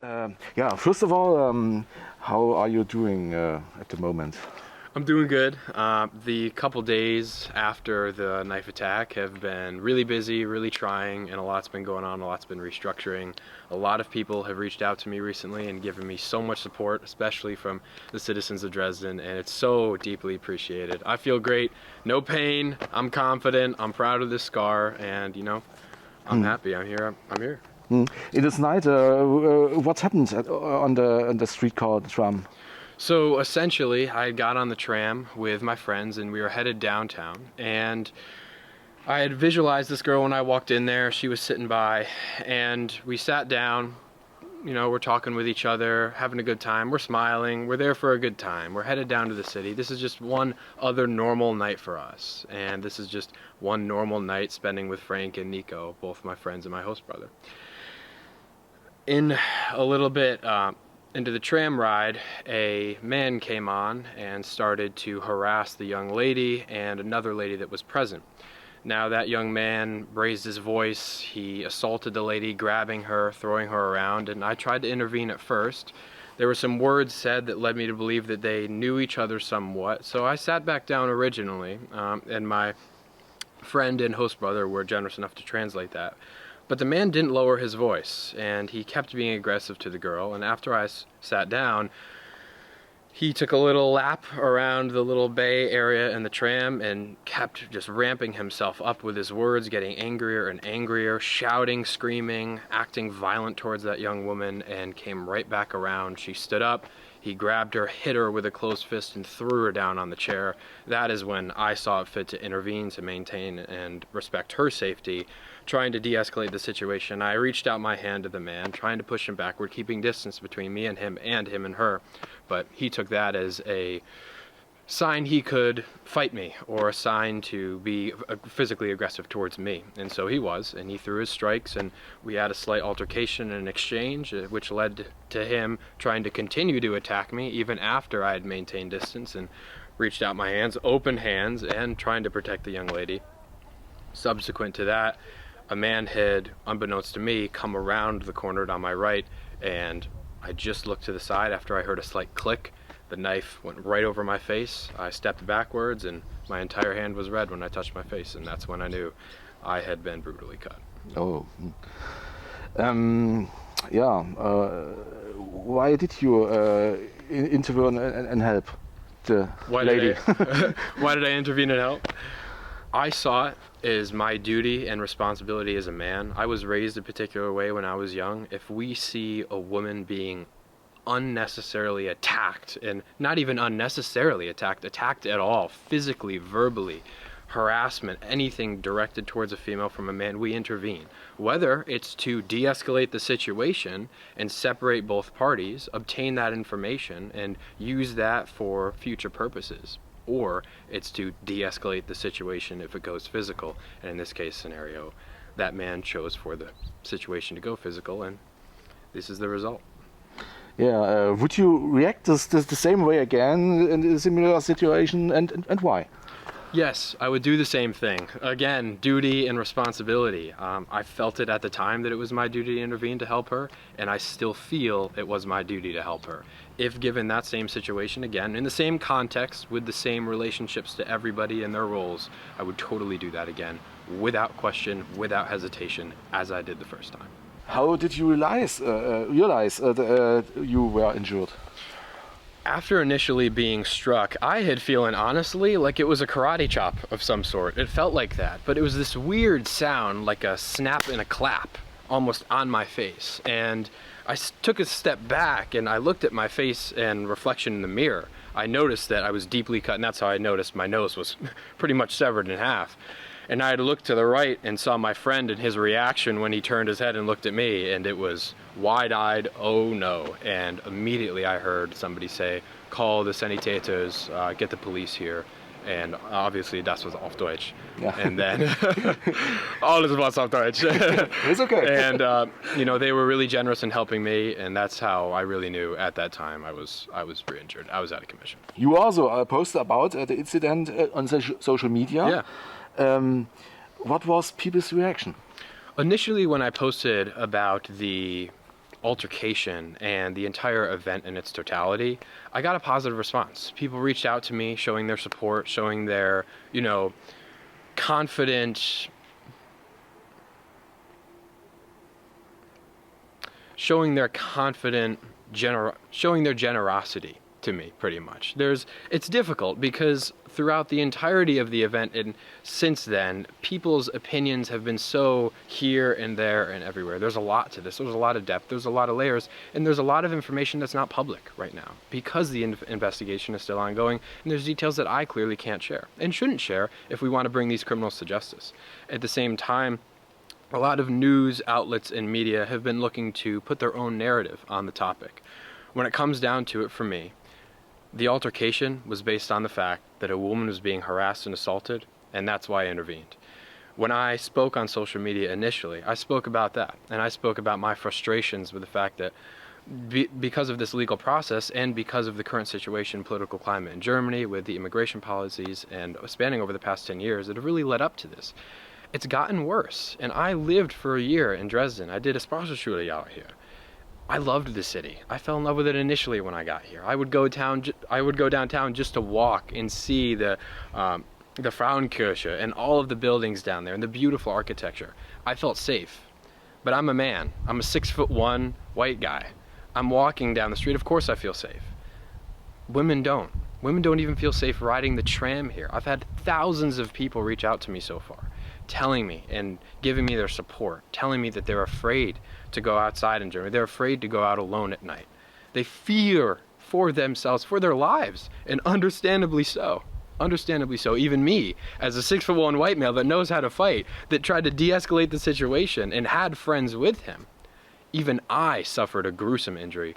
Yeah, first of all, how are you doing at the moment? I'm doing good. The couple days after the knife attack have been really busy, really trying, and a lot's been going on, a lot's been restructuring. A lot of people have reached out to me recently and given me so much support, especially from the citizens of Dresden, and it's so deeply appreciated. I feel great, no pain, I'm confident, I'm proud of this scar, and I'm happy, I'm here. It is night. What happened on the streetcar tram? So essentially, I got on the tram with my friends and we were headed downtown, and I had visualized this girl when I walked in there. She was sitting by, and we sat down. We're talking with each other, having a good time. We're smiling. We're there for a good time. We're headed down to the city. This is just one other normal night for us, and this is just one normal night spending with Frank and Nico, both my friends and my host brother. In a little bit into the tram ride, a man came on and started to harass the young lady and another lady that was present. Now that young man raised his voice, he assaulted the lady, grabbing her, throwing her around, and I tried to intervene at first. There were some words said that led me to believe that they knew each other somewhat, so I sat back down originally, and my friend and host brother were generous enough to translate that. But the man didn't lower his voice, and he kept being aggressive to the girl, and after I sat down, he took a little lap around the little bay area in the tram and kept just ramping himself up with his words, getting angrier and angrier, shouting, screaming, acting violent towards that young woman, and came right back around. She stood up. He grabbed her, hit her with a closed fist, and threw her down on the chair. That is when I saw it fit to intervene to maintain and respect her safety, trying to de-escalate the situation. I reached out my hand to the man, trying to push him backward, keeping distance between me and him and her. But he took that as a sign he could fight me, or a sign to be physically aggressive towards me. And so he was, and he threw his strikes, and we had a slight altercation and exchange, which led to him trying to continue to attack me even after I had maintained distance and reached out my hands, open hands, and trying to protect the young lady. Subsequent to that, a man had, unbeknownst to me, come around the corner on my right, and I just looked to the side after I heard a slight click. The knife went right over my face. I stepped backwards, and my entire hand was red when I touched my face, and that's when I knew I had been brutally cut. Oh. Yeah. Why did you intervene and help the lady? Why did I intervene and help? I saw it as my duty and responsibility as a man. I was raised a particular way when I was young. If we see a woman being unnecessarily attacked, and not even unnecessarily attacked at all, physically, verbally, harassment, anything directed towards a female from a man, we intervene. Whether it's to de-escalate the situation and separate both parties, obtain that information and use that for future purposes, or it's to de-escalate the situation if it goes physical. And in this case scenario, that man chose for the situation to go physical, and this is the result. Yeah, would you react the same way again in a similar situation, and why? Yes, I would do the same thing. Again, duty and responsibility. I felt it at the time that it was my duty to intervene to help her, and I still feel it was my duty to help her. If given that same situation again, in the same context, with the same relationships to everybody and their roles, I would totally do that again, without question, without hesitation, as I did the first time. How did you realize that you were injured? After initially being struck, I had feeling honestly like it was a karate chop of some sort. It felt like that, but it was this weird sound, like a snap and a clap, almost on my face. And I took a step back and I looked at my face and reflection in the mirror. I noticed that I was deeply cut, and that's how I noticed my nose was pretty much severed in half. And I had looked to the right and saw my friend and his reaction when he turned his head and looked at me, and it was wide-eyed, oh no. And immediately I heard somebody say, call the sanitäters, get the police here. And obviously das was auf Deutsch. Yeah. And then alles was auf Deutsch. It's okay. And they were really generous in helping me, and that's how I really knew at that time I was re-injured. I was out of commission. You also posted about the incident on social media. Yeah. What was people's reaction? Initially, when I posted about the altercation and the entire event in its totality, I got a positive response. People reached out to me showing their support, showing their, you know, confident, showing their generosity to me, pretty much. It's difficult because throughout the entirety of the event and since then, people's opinions have been so here and there and everywhere. There's a lot to this. There's a lot of depth. There's a lot of layers. And there's a lot of information that's not public right now because the investigation is still ongoing. And there's details that I clearly can't share and shouldn't share if we want to bring these criminals to justice. At the same time, a lot of news outlets and media have been looking to put their own narrative on the topic. When it comes down to it for me, the altercation was based on the fact that a woman was being harassed and assaulted, and that's why I intervened. When I spoke on social media initially, I spoke about that, and I spoke about my frustrations with the fact that because of this legal process and because of the current situation, political climate in Germany, with the immigration policies and spanning over the past 10 years, it have really led up to this. It's gotten worse, and I lived for a year in Dresden. I did a Sprachschule out here. I loved the city. I fell in love with it initially when I got here. I would go downtown just to walk and see the Frauenkirche and all of the buildings down there and the beautiful architecture. I felt safe. But I'm a man. I'm a 6'1" white guy. I'm walking down the street. Of course I feel safe. Women don't. Women don't even feel safe riding the tram here. I've had thousands of people reach out to me so far, telling me and giving me their support, telling me that they're afraid to go outside in Germany. They're afraid to go out alone at night. They fear for themselves, for their lives, and understandably so. Understandably so. Even me, as a 6'1" white male that knows how to fight, that tried to de-escalate the situation and had friends with him, even I suffered a gruesome injury.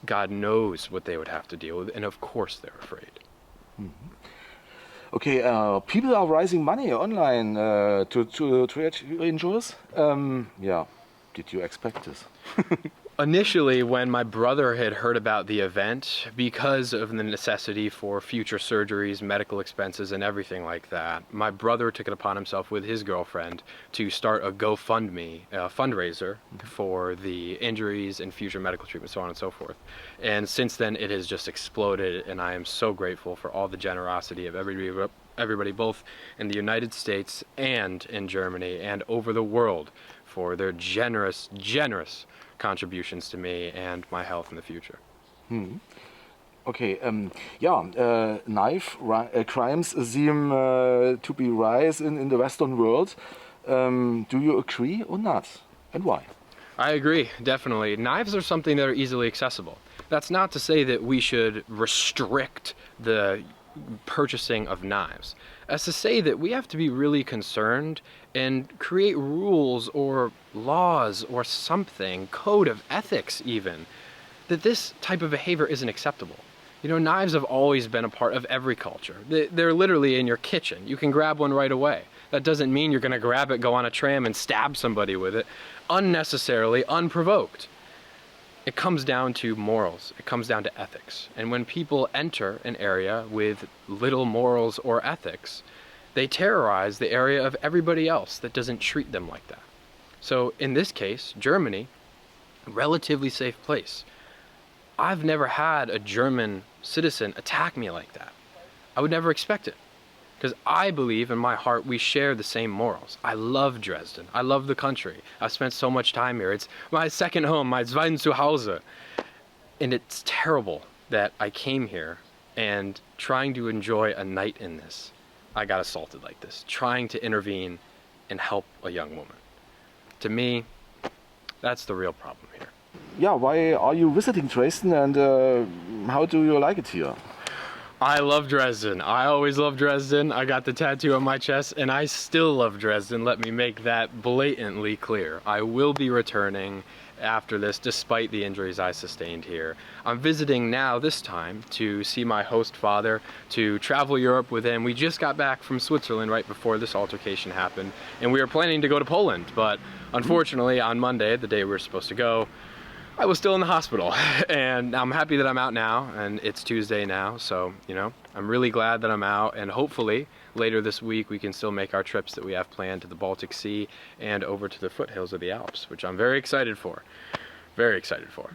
God knows what they would have to deal with, and of course they're afraid. Mm-hmm. Okay, people are raising money online to treat injuries. Yeah, did you expect this? Initially, when my brother had heard about the event, because of the necessity for future surgeries, medical expenses, and everything like that, my brother took it upon himself with his girlfriend to start a GoFundMe fundraiser for the injuries and future medical treatment, so on and so forth. And since then, it has just exploded, and I am so grateful for all the generosity of everybody both in the United States and in Germany and over the world for their generous contributions to me and my health in the future. Okay, knife crimes seem to be rise in the Western world. Do you agree or not, and why? I agree, definitely. Knives are something that are easily accessible. That's not to say that we should restrict the purchasing of knives. As to say that we have to be really concerned and create rules or laws or something, code of ethics even, that this type of behavior isn't acceptable. You know, knives have always been a part of every culture. They're literally in your kitchen. You can grab one right away. That doesn't mean you're going to grab it, go on a tram, and stab somebody with it unnecessarily, unprovoked. It comes down to morals. It comes down to ethics. And when people enter an area with little morals or ethics, they terrorize the area of everybody else that doesn't treat them like that. So in this case, Germany, a relatively safe place. I've never had a German citizen attack me like that. I would never expect it. Because I believe in my heart we share the same morals. I love Dresden. I love the country. I've spent so much time here. It's my second home, my zweiten Zuhause. And it's terrible that I came here and trying to enjoy a night in this, I got assaulted like this, trying to intervene and help a young woman. To me, that's the real problem here. Yeah, why are you visiting Dresden, and how do you like it here? I love Dresden. I always love Dresden. I got the tattoo on my chest, and I still love Dresden. Let me make that blatantly clear. I will be returning after this, despite the injuries I sustained here. I'm visiting now this time to see my host father, to travel Europe with him. We just got back from Switzerland right before this altercation happened, and we were planning to go to Poland, but unfortunately on Monday, the day we were supposed to go, I was still in the hospital, and I'm happy that I'm out now, and it's Tuesday now, so, you know, I'm really glad that I'm out, and hopefully later this week we can still make our trips that we have planned to the Baltic Sea and over to the foothills of the Alps, which I'm very excited for. Very excited for.